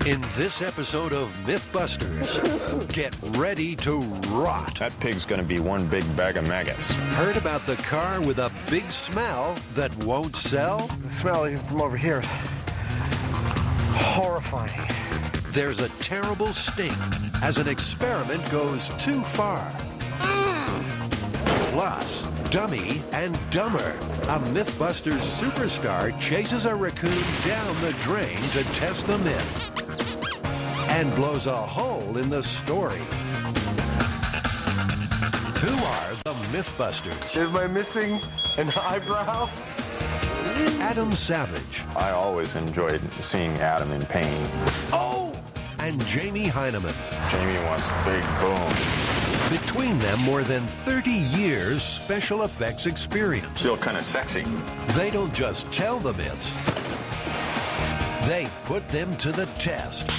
In this episode of Mythbusters, get ready to rot. That pig's gonna be one big bag of maggots. Heard about the car with a big smell that won't sell? The smell from over here is horrifying. There's a terrible stink as an experiment goes too far. Plus, Dummy and Dumber. A Mythbusters superstar chases a raccoon down the drain to test the myth and blows a hole in the story. Who are the Mythbusters? Am I missing an eyebrow? Adam Savage. I always enjoyed seeing Adam in pain. Oh! And Jamie Heineman. Jamie wants a big boom. Between them, more than 30 years special effects experience. Feel kind of sexy. They don't just tell the myths, they put them to the test.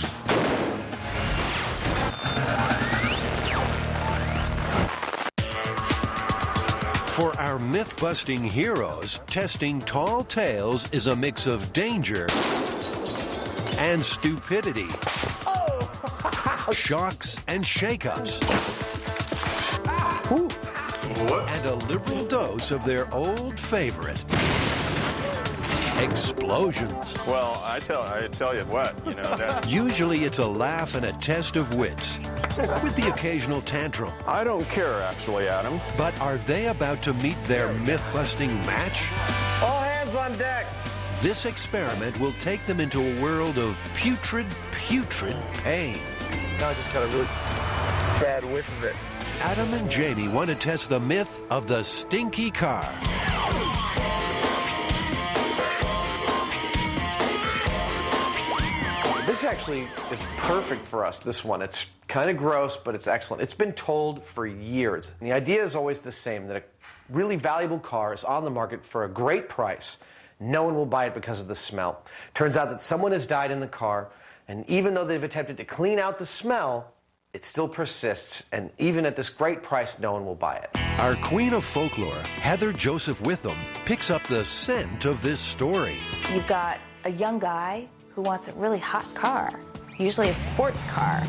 For our myth-busting heroes, testing tall tales is a mix of danger and stupidity. Shocks and shake-ups. And a liberal dose of their old favorite, explosions. Well, I tell you what, that... Usually it's a laugh and a test of wits, with the occasional tantrum. I don't care, actually, Adam. But are they about to meet their myth-busting match? All hands on deck. This experiment will take them into a world of putrid pain. Now I just got a really bad whiff of it. Adam and Jamie want to test the myth of the stinky car. This actually is perfect for us, this one. It's kind of gross, but it's excellent. It's been told for years. And the idea is always the same, that a really valuable car is on the market for a great price. No one will buy it because of the smell. Turns out that someone has died in the car, and even though they've attempted to clean out the smell, it still persists, and even at this great price, no one will buy it. Our queen of folklore, Heather Joseph Witham, picks up the scent of this story. You've got a young guy who wants a really hot car, usually a sports car.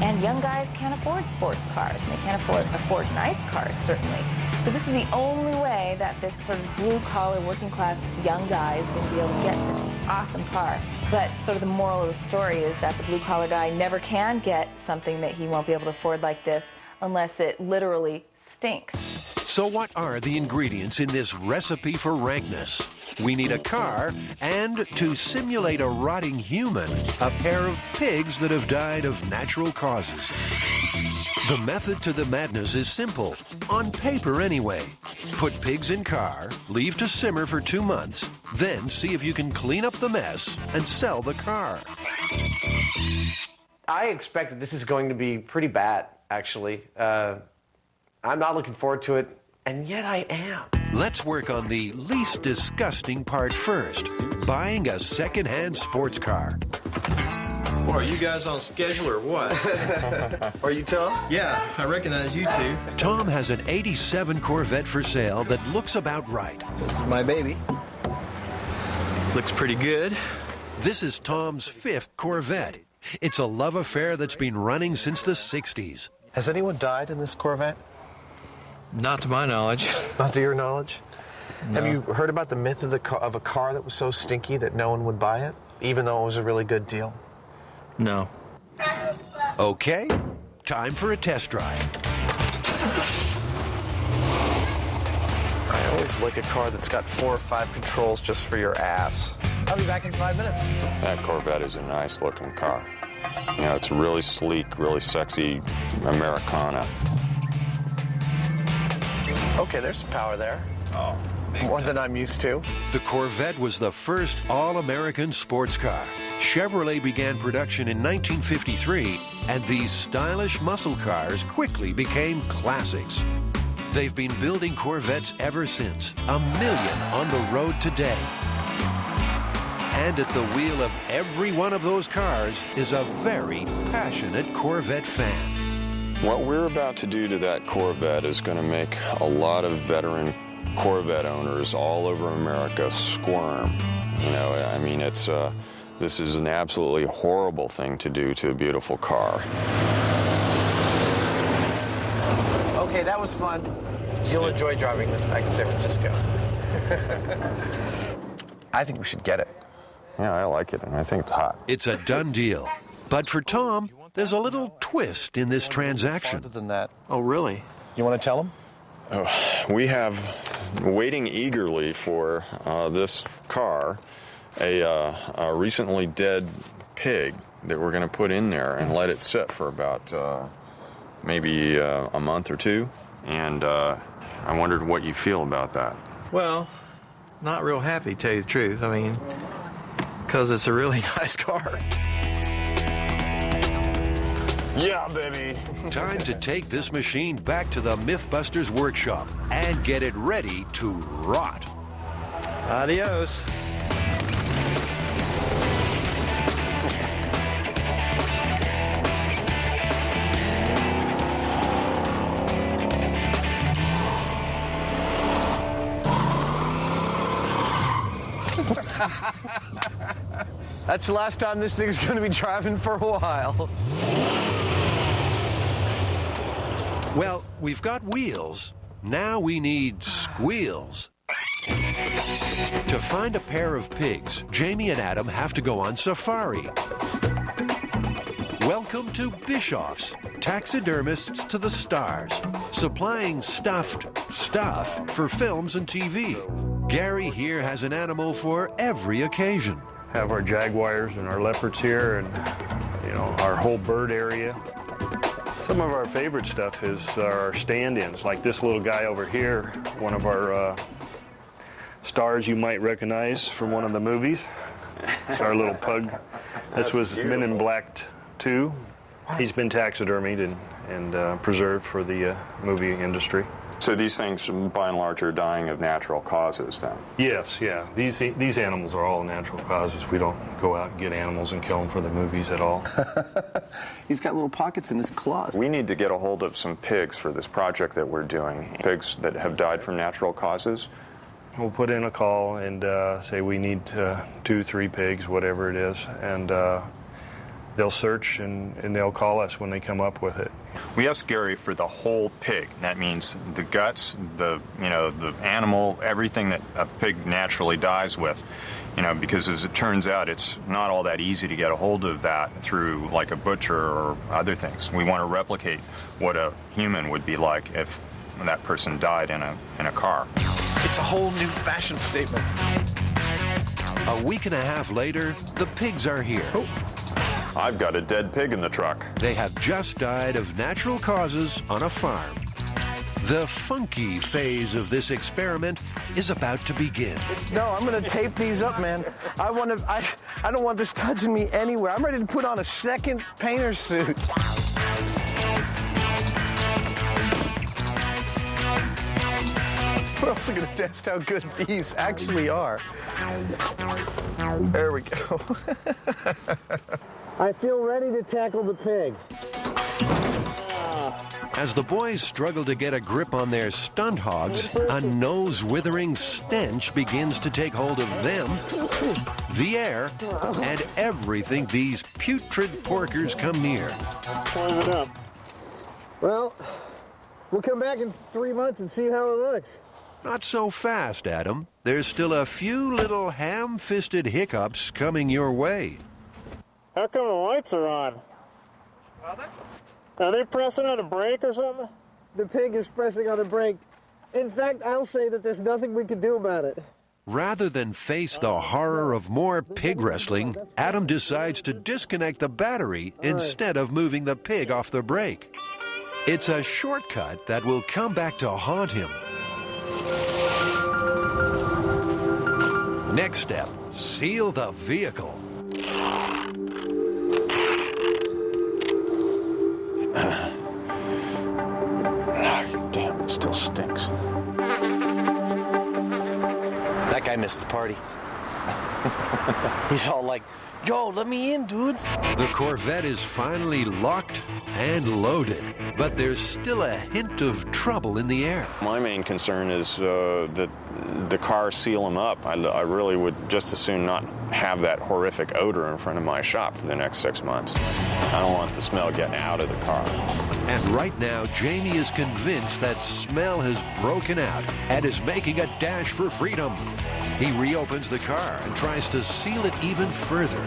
And young guys can't afford sports cars, and they can't afford nice cars, certainly. So this is the only way that this sort of blue-collar, working-class young guy is going to be able to get such an awesome car. But sort of the moral of the story is that the blue-collar guy never can get something that he won't be able to afford like this unless it literally stinks. So what are the ingredients in this recipe for rankness? We need a car, and to simulate a rotting human, a pair of pigs that have died of natural causes. The method to the madness is simple, on paper anyway. Put pigs in car, leave to simmer for 2 months, then see if you can clean up the mess and sell the car. I expect that this is going to be pretty bad, actually. I'm not looking forward to it, and yet I am. Let's work on the least disgusting part first, buying a second-hand sports car. Well, are you guys on schedule or what? Are you Tom? Yeah, I recognize you two. Tom has an '87 Corvette for sale that looks about right. This is my baby. Looks pretty good. This is Tom's 5th Corvette. It's a love affair that's been running since the 60s. Has anyone died in this Corvette? Not to my knowledge. Not to your knowledge? No. Have you heard about the myth of a car that was so stinky that no one would buy it, even though it was a really good deal? No. Okay, time for a test drive. I always like a car that's got 4 or 5 controls just for your ass. I'll be back in 5 minutes. That Corvette is a nice-looking car. It's really sleek, really sexy Americana. Okay, there's some power there. Oh, more than I'm used to. The Corvette was the first all-American sports car. Chevrolet began production in 1953, and these stylish muscle cars quickly became classics. They've been building Corvettes ever since, 1 million on the road today. And at the wheel of every one of those cars is a very passionate Corvette fan. What we're about to do to that Corvette is going to make a lot of veteran Corvette owners all over America squirm. It's This is an absolutely horrible thing to do to a beautiful car. Okay, that was fun. You'll enjoy driving this back to San Francisco. I think we should get it. Yeah, I like it, and I think it's hot. It's a done deal. But for Tom, there's a little twist in this transaction. Farther than that. Oh, really? You want to tell him? We have, waiting eagerly for this car, a recently dead pig that we're going to put in there and let it sit for about maybe a month or two. And I wondered what you feel about that. Well, not real happy, to tell you the truth. I mean, because it's a really nice car. Yeah, baby. Time to take this machine back to the Mythbusters workshop and get it ready to rot. Adios. That's the last time this thing's going to be driving for a while. Well, we've got wheels. Now we need squeals. To find a pair of pigs, Jamie and Adam have to go on safari. Welcome to Bischoff's, taxidermists to the stars, supplying stuffed stuff for films and TV. Gary here has an animal for every occasion. Have our jaguars and our leopards here, and our whole bird area. Some of our favorite stuff is our stand-ins, like this little guy over here, one of our stars you might recognize from one of the movies. It's our little pug. This was beautiful. Men in Black 2. He's been taxidermied and preserved for the movie industry. So these things, by and large, are dying of natural causes, then? Yes, yeah. These animals are all natural causes. We don't go out and get animals and kill them for the movies at all. He's got little pockets in his claws. We need to get a hold of some pigs for this project that we're doing. Pigs that have died from natural causes. We'll put in a call and say we need 2, 3 pigs, whatever it is, and they'll search and they'll call us when they come up with it. We ask Gary for the whole pig. That means the guts, the animal, everything that a pig naturally dies with. Because as it turns out, it's not all that easy to get a hold of that through like a butcher or other things. We want to replicate what a human would be like if that person died in a car. It's a whole new fashion statement. A week and a half later, the pigs are here. I've got a dead pig in the truck. They have just died of natural causes on a farm. The funky phase of this experiment is about to begin. No, I'm going to tape these up, man. I don't want this touching me anywhere. I'm ready to put on a second painter suit. We're also going to test how good these actually are. There we go. I feel ready to tackle the pig. As the boys struggle to get a grip on their stunt hogs, a nose-withering stench begins to take hold of them, the air, and everything these putrid porkers come near. Close it up. Well, we'll come back in 3 months and see how it looks. Not so fast, Adam. There's still a few little ham-fisted hiccups coming your way. How come the lights are on? Are they pressing on a brake or something? The pig is pressing on a brake. In fact, I'll say that there's nothing we can do about it. Rather than face the horror of more pig wrestling, Adam decides to disconnect the battery instead of moving the pig off the brake. It's a shortcut that will come back to haunt him. Next step, seal the vehicle. Damn, it still stinks. That guy missed the party. He's all like, yo, let me in, dudes. The Corvette is finally locked and loaded, but there's still a hint of trouble in the air. My main concern is that the cars seal them up. I really would just as soon not have that horrific odor in front of my shop for the next 6 months. I don't want the smell getting out of the car. And right now, Jamie is convinced that smell has broken out and is making a dash for freedom. He reopens the car and tries to seal it even further.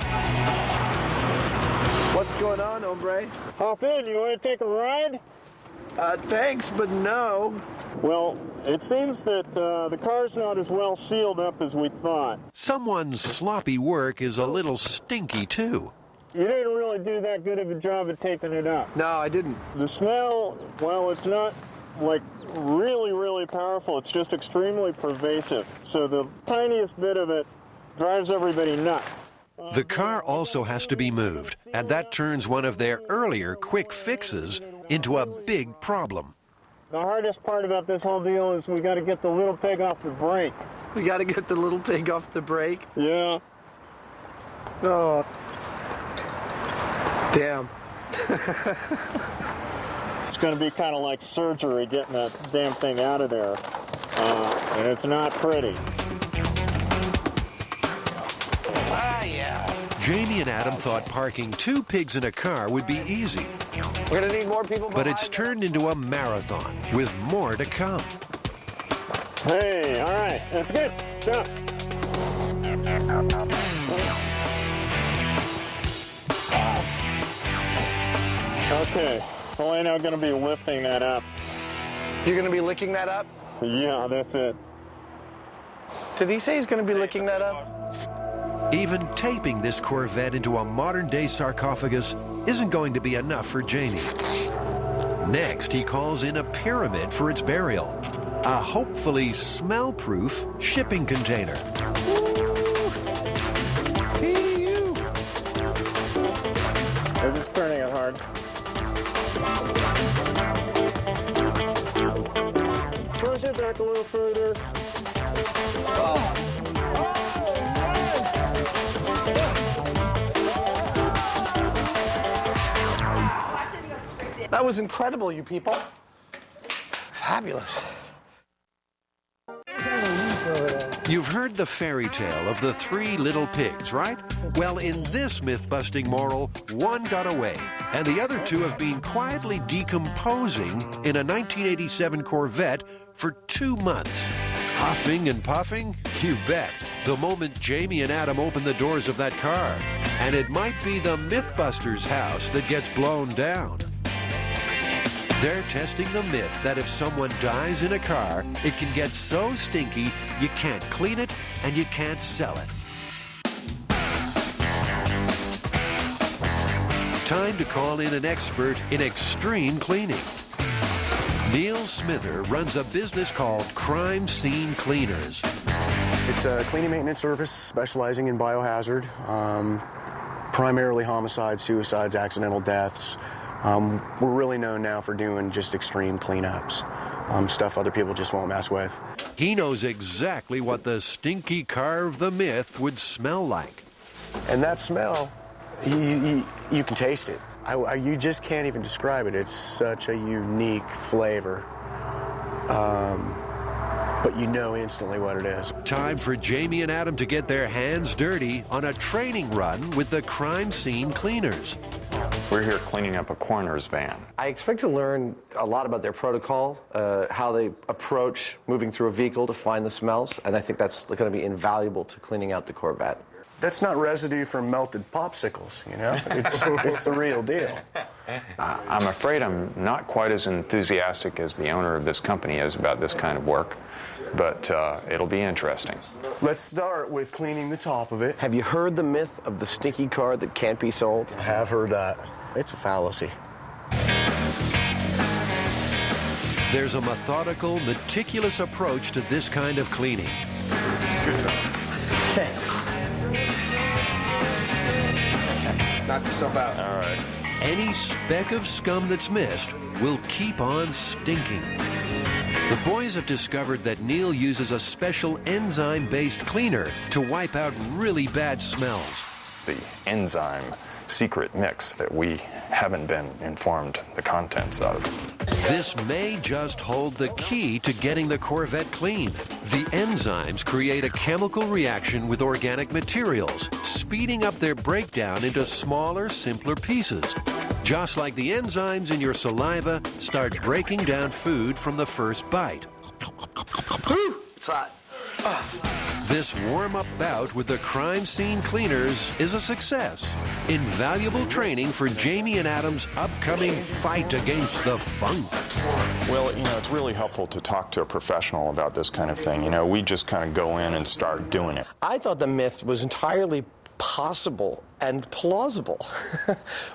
What's going on, hombre? Hop in, you want to take a ride? Thanks, but no. Well, it seems that the car's not as well sealed up as we thought. Someone's sloppy work is a little stinky, too. You didn't really do that good of a job at taping it up. No, I didn't. The smell, well, it's not like really, really powerful. It's just extremely pervasive. So the tiniest bit of it drives everybody nuts. The car also has to be moved, and that turns one of their earlier quick fixes into a big problem. The hardest part about this whole deal is we got to get the little pig off the brake. We got to get the little pig off the brake. Yeah. Oh. Damn. It's going to be kind of like surgery getting that damn thing out of there. And it's not pretty. Ah, yeah. Jamie and Adam thought parking 2 pigs in a car would be easy, We're going to need more people but it's turned into a marathon with more to come. Hey, all right. That's good. Stop. Okay. Elena, I'm going to be lifting that up. You're going to be licking that up? Yeah, that's it. Did he say he's going to be licking that up? Even taping this Corvette into a modern-day sarcophagus isn't going to be enough for Jamie. Next, he calls in a pyramid for its burial, a hopefully smell-proof shipping container. We're just turning it hard. Push it back a little further. That was incredible, you people. Fabulous. You've heard the fairy tale of the 3 little pigs, right? Well, in this myth-busting moral, one got away, and the other 2 have been quietly decomposing in a 1987 Corvette for 2 months. Huffing and puffing? You bet. The moment Jamie and Adam open the doors of that car. And it might be the Mythbusters house that gets blown down. They're testing the myth that if someone dies in a car, it can get so stinky you can't clean it and you can't sell it. Time to call in an expert in extreme cleaning. Neil Smither runs a business called Crime Scene Cleaners. It's a cleaning maintenance service specializing in biohazard, primarily homicides, suicides, accidental deaths. We're really known now for doing just extreme cleanups, stuff other people just won't mess with. He knows exactly what the stinky car of the myth would smell like. And that smell, you can taste it. You just can't even describe it. It's such a unique flavor. But you know instantly what it is. Time for Jamie and Adam to get their hands dirty on a training run with the Crime Scene Cleaners. We're here cleaning up a coroner's van. I expect to learn a lot about their protocol, how they approach moving through a vehicle to find the smells, and I think that's going to be invaluable to cleaning out the Corvette. That's not residue from melted popsicles, you know? It's the real deal. I'm afraid I'm not quite as enthusiastic as the owner of this company is about this kind of work, but it'll be interesting. Let's start with cleaning the top of it. Have you heard the myth of the stinky car that can't be sold? I have heard that. It's a fallacy. There's a methodical, meticulous approach to this kind of cleaning. Knock yourself out. All right. Any speck of scum that's missed will keep on stinking. The boys have discovered that Neil uses a special enzyme-based cleaner to wipe out really bad smells. The enzyme secret mix that we haven't been informed the contents of. This may just hold the key to getting the Corvette clean. The enzymes create a chemical reaction with organic materials, speeding up their breakdown into smaller, simpler pieces. Just like the enzymes in your saliva start breaking down food from the first bite. It's hot. This warm-up bout with the crime scene cleaners is a success. Invaluable training for Jamie and Adam's upcoming fight against the funk. Well, you know, it's really helpful to talk to a professional about this kind of thing. You know, we just kind of go in and start doing it. I thought the myth was entirely possible and plausible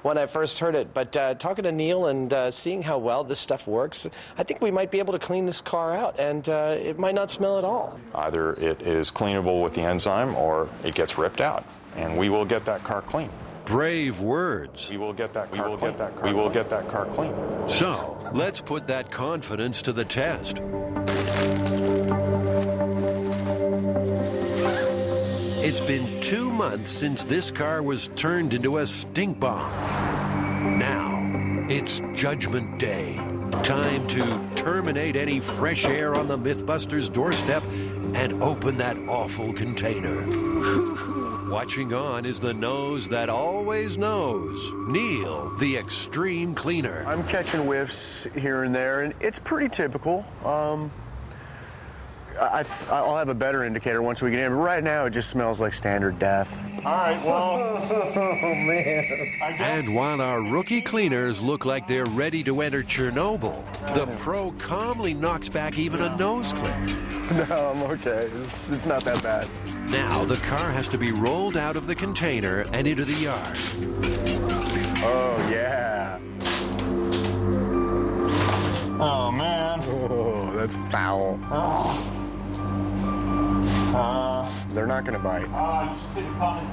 when I first heard it. But talking to Neil and seeing how well this stuff works, I think we might be able to clean this car out, and it might not smell at all. Either it is cleanable with the enzyme or it gets ripped out, and we will get that car clean. Brave words. We will get that car clean. We will get that car clean. So, let's put that confidence to the test. It's been 2 months since this car was turned into a stink bomb. Now, it's Judgment Day. Time to terminate any fresh air on the Mythbusters' doorstep and open that awful container. Watching on is the nose that always knows, Neil, the extreme cleaner. I'm catching whiffs here and there, and it's pretty typical. I'll have a better indicator once we get in, but right now it just smells like standard death. All right, well, oh, man. I guess. And while our rookie cleaners look like they're ready to enter Chernobyl, the pro calmly knocks back even a nose clip. No, I'm okay. It's not that bad. Now the car has to be rolled out of the container and into the yard. Oh, yeah. Oh, man. Oh, that's foul. Oh. They're not going to bite.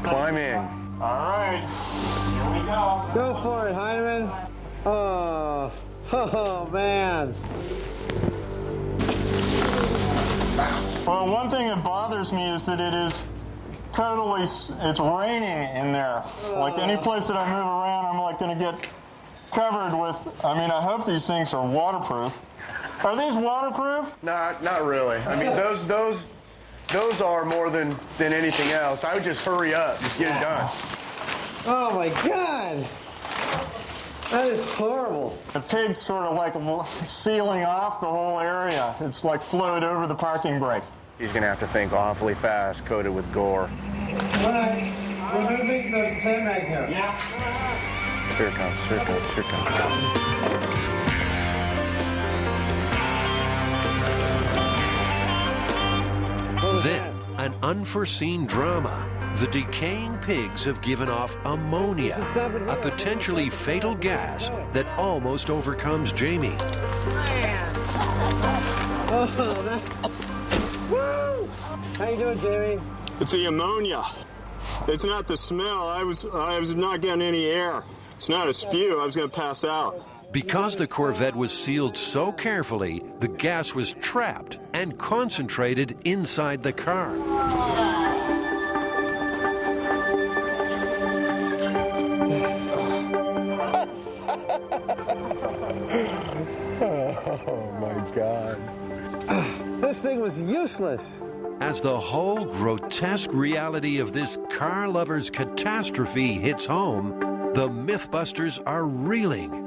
Climb in. All right. Here we go. Go for it, Heineman. Oh, man. Well, one thing that bothers me is that it is totally, it's raining in there. Like any place that I move around, I'm like going to get covered with, I mean, I hope these things are waterproof. Are these waterproof? Not really. I mean, those are more than anything else. I would just hurry up, just get it done. Oh, my God. That is horrible. The pig's sort of like sealing off the whole area. It's like flowed over the parking brake. He's going to have to think awfully fast, coated with gore. All right, removing the sandbag here. Yeah. Here it comes, here it comes, here it comes. Then, an unforeseen drama. The decaying pigs have given off ammonia, a potentially fatal gas that almost overcomes Jamie. Woo! How you doing, Jamie? It's the ammonia. It's not the smell. I was not getting any air. It's not a spew. I was going to pass out. Because the Corvette was sealed so carefully, the gas was trapped and concentrated inside the car. Oh, my God. This thing was useless. As the whole grotesque reality of this car lover's catastrophe hits home, the Mythbusters are reeling.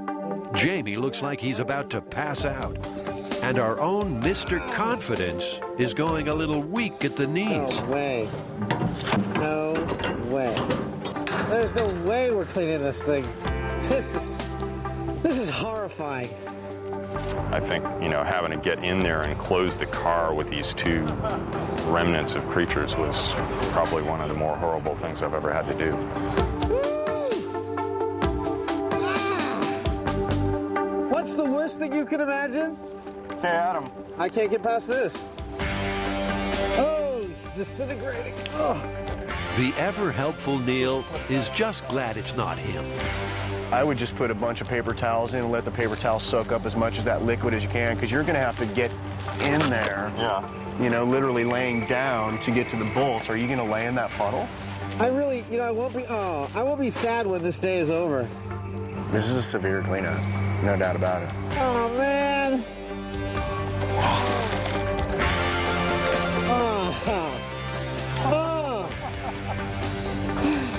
Jamie looks like he's about to pass out. And our own Mr. Confidence is going a little weak at the knees. No way. No way. There's no way we're cleaning this thing. This is horrifying. I think, you know, having to get in there and close the car with these two remnants of creatures was probably one of the more horrible things I've ever had to do. What's the worst thing you can imagine? Hey, Adam. I can't get past this. Oh, it's disintegrating. Oh. The ever-helpful Neil is just glad it's not him. I would just put a bunch of paper towels in and let the paper towels soak up as much of that liquid as you can, because you're going to have to get in there. Yeah. You know, literally laying down to get to the bolts. Are you going to lay in that puddle? I really, you know, I won't be sad when this day is over. This is a severe cleanup, no doubt about it. Oh, man.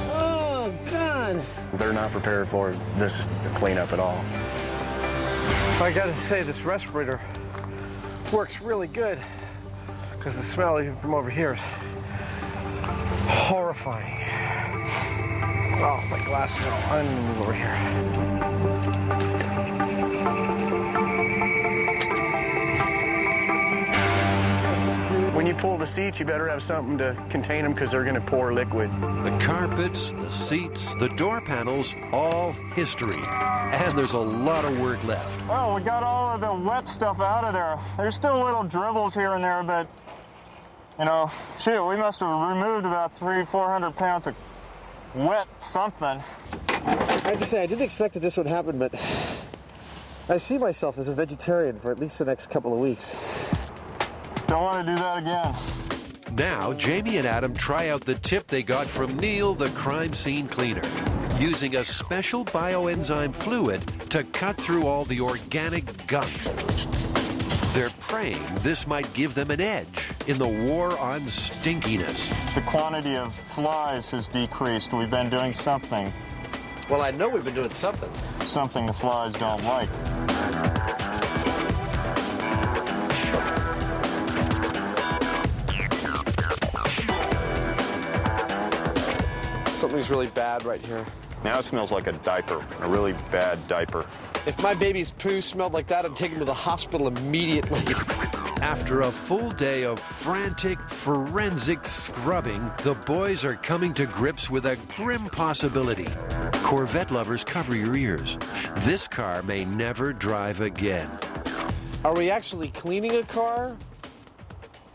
Oh, God. They're not prepared for this cleanup at all. I gotta say, this respirator works really good, because the smell even from over here is horrifying. Oh, my glasses are all, I'm gonna move over here. When you pull the seats, you better have something to contain them, because they're going to pour liquid. The carpets, the seats, the door panels, all history. And there's a lot of work left. Well, we got all of the wet stuff out of there. There's still little dribbles here and there, but, you know, shoot, we must have removed about 300-400 pounds of wet something. I have to say, I didn't expect that this would happen, but I see myself as a vegetarian for at least the next couple of weeks. Don't want to do that again. Now, Jamie and Adam try out the tip they got from Neil, the crime scene cleaner, using a special bioenzyme fluid to cut through all the organic gunk. They're praying this might give them an edge in the war on stinkiness. The quantity of flies has decreased. We've been doing something. Well, I know we've been doing something. Something the flies don't like. Something's really bad right here. Now it smells like a diaper, a really bad diaper. If my baby's poo smelled like that, I'd take him to the hospital immediately. After a full day of frantic, forensic scrubbing, the boys are coming to grips with a grim possibility. Corvette lovers, cover your ears. This car may never drive again. Are we actually cleaning a car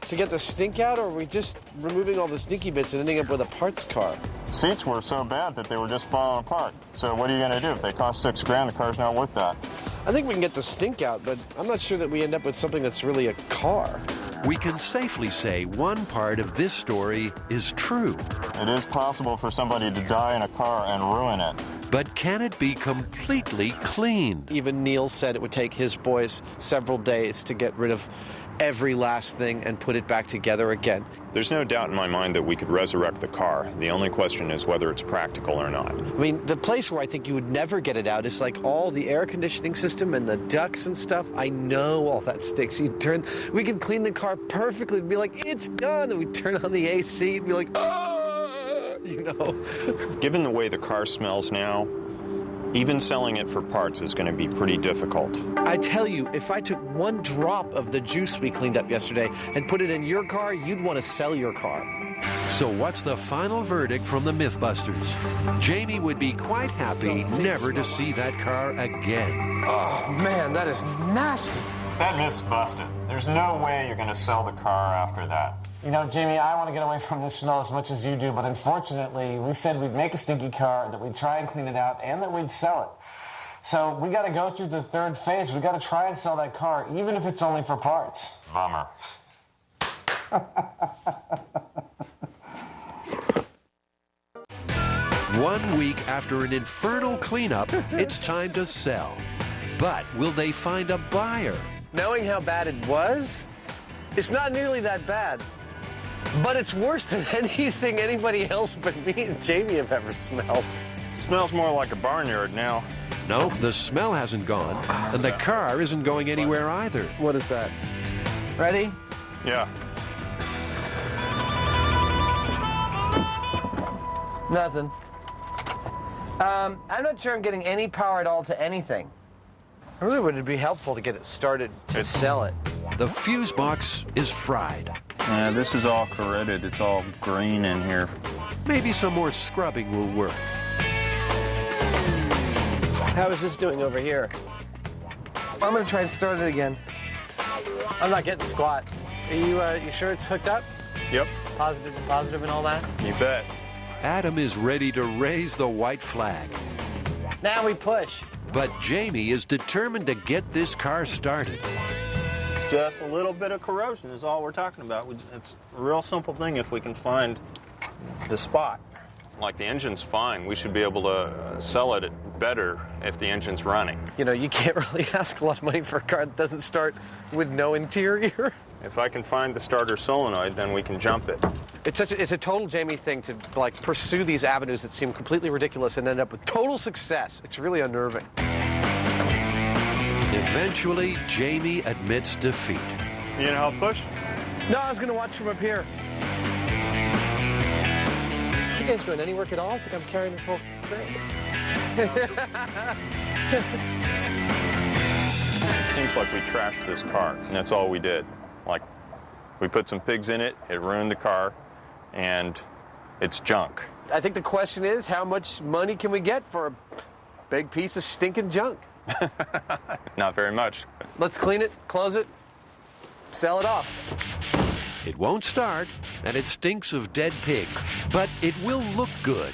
to get the stink out, or are we just removing all the stinky bits and ending up with a parts car? Seats were so bad that they were just falling apart. So what are you going to do? If they cost $6 grand, the car's not worth that. I think we can get the stink out, but I'm not sure that we end up with something that's really a car. We can safely say one part of this story is true. It is possible for somebody to die in a car and ruin it. But can it be completely cleaned? Even Neil said it would take his boys several days to get rid of every last thing and put it back together again. There's no doubt in my mind that we could resurrect the car. The only question is whether it's practical or not. I mean, the place where I think you would never get it out is like all the air conditioning system and the ducts and stuff. I know all that stinks. We could clean the car perfectly and be like, it's done. And we turn on the AC and be like, oh, you know. Given the way the car smells now, even selling it for parts is going to be pretty difficult. I tell you, if I took one drop of the juice we cleaned up yesterday and put it in your car, you'd want to sell your car. So what's the final verdict from the Mythbusters? Jamie would be quite happy never to see that car again. Oh, man, that is nasty. That myth's busted. There's no way you're going to sell the car after that. You know, Jamie, I want to get away from this smell as much as you do, but unfortunately, we said we'd make a stinky car, that we'd try and clean it out, and that we'd sell it. So we got to go through the third phase. We got to try and sell that car, even if it's only for parts. Bummer. 1 week after an infernal cleanup, it's time to sell. But will they find a buyer? Knowing how bad it was, it's not nearly that bad. But it's worse than anything anybody else but me and Jamie have ever smelled. Smells more like a barnyard now. No, the smell hasn't gone, and the car isn't going anywhere either. What is that? Ready? Yeah. Nothing. I'm not sure I'm getting any power at all to anything. I really would be helpful to get it started to sell it. The fuse box is fried. Yeah, this is all corroded. It's all green in here. Maybe some more scrubbing will work. How is this doing over here? I'm gonna try and start it again. I'm not getting squat. Are you sure it's hooked up? Yep. Positive and all that? You bet. Adam is ready to raise the white flag. Now we push. But Jamie is determined to get this car started. It's just a little bit of corrosion is all we're talking about. It's a real simple thing if we can find the spot. Like the engine's fine. We should be able to sell it better if the engine's running. You know, you can't really ask a lot of money for a car that doesn't start with no interior. If I can find the starter solenoid, then we can jump it. It's a total Jamie thing to like pursue these avenues that seem completely ridiculous and end up with total success. It's really unnerving. Eventually, Jamie admits defeat. You gonna help push? No, I was gonna watch from up here. You guys doing any work at all? I think I'm carrying this whole thing. It seems like we trashed this car, and that's all we did. Like, we put some pigs in it, it ruined the car, and it's junk. I think the question is, how much money can we get for a big piece of stinking junk? Not very much. Let's clean it, close it, sell it off. It won't start, and it stinks of dead pig, but it will look good.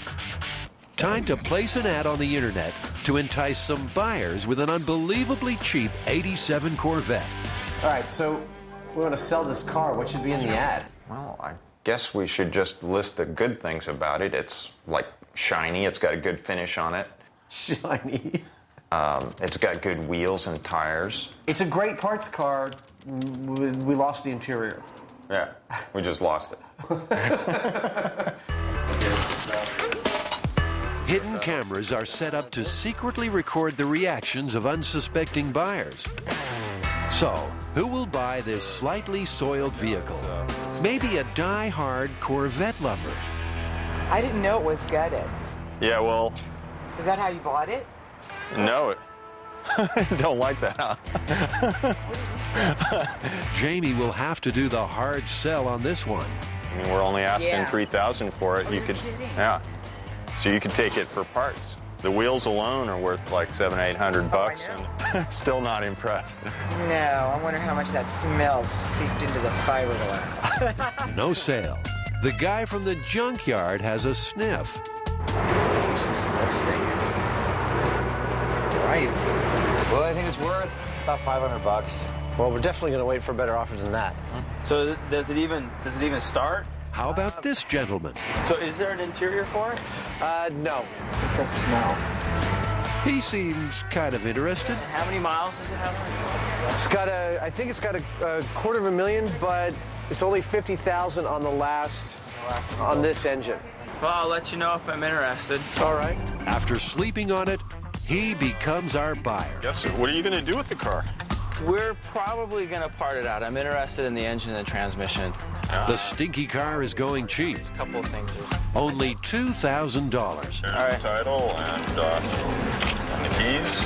Time to place an ad on the internet to entice some buyers with an unbelievably cheap 87 Corvette. All right, so we want to sell this car. What should be in the ad? Well, I guess we should just list the good things about it. It's, like, shiny. It's got a good finish on it. Shiny. It's got good wheels and tires. It's a great parts car. We lost the interior. Yeah, we just lost it. Hidden cameras are set up to secretly record the reactions of unsuspecting buyers. So, who will buy this slightly soiled vehicle? Maybe a die-hard Corvette lover. I didn't know it was gutted. Yeah, well... Is that how you bought it? No, don't like that, huh? Jamie will have to do the hard sell on this one. I mean, we're only asking Yeah. $3,000 for it. You could, yeah. So you could take it for parts. The wheels alone are worth like $700-800, and still not impressed. No, I wonder how much that smell seeped into the fiberglass. No sale. The guy from the junkyard has a sniff. Right. Well, I think it's worth about $500. Well, we're definitely going to wait for better offers than that. So does it even start? How about this gentleman? So is there an interior for it? No. It's a smell. He seems kind of interested. How many miles does it have? It's got I think it's got a $250,000, but it's only 50,000 on the on this engine. Well, I'll let you know if I'm interested. All right. After sleeping on it, he becomes our buyer. Guess what are you going to do with the car? We're probably going to part it out. I'm interested in the engine and the transmission. The stinky car is going cheap. A couple of things. Only $2,000. There's the title and the keys.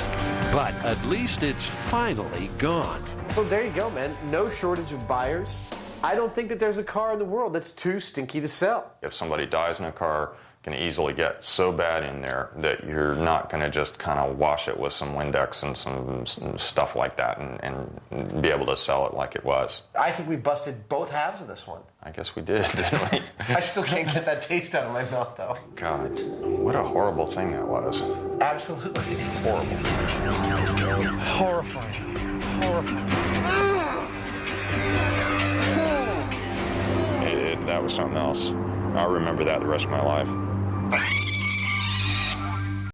But at least it's finally gone. So there you go, man. No shortage of buyers. I don't think that there's a car in the world that's too stinky to sell. If somebody dies in a car, it can easily get so bad in there that you're not going to just kind of wash it with some Windex and some stuff like that and be able to sell it like it was. I think we busted both halves of this one. I guess we did, didn't we? I still can't get that taste out of my mouth, though. God, what a horrible thing that was. Absolutely. Horrible. Horrifying. Horrifying. That was something else. I'll remember that the rest of my life.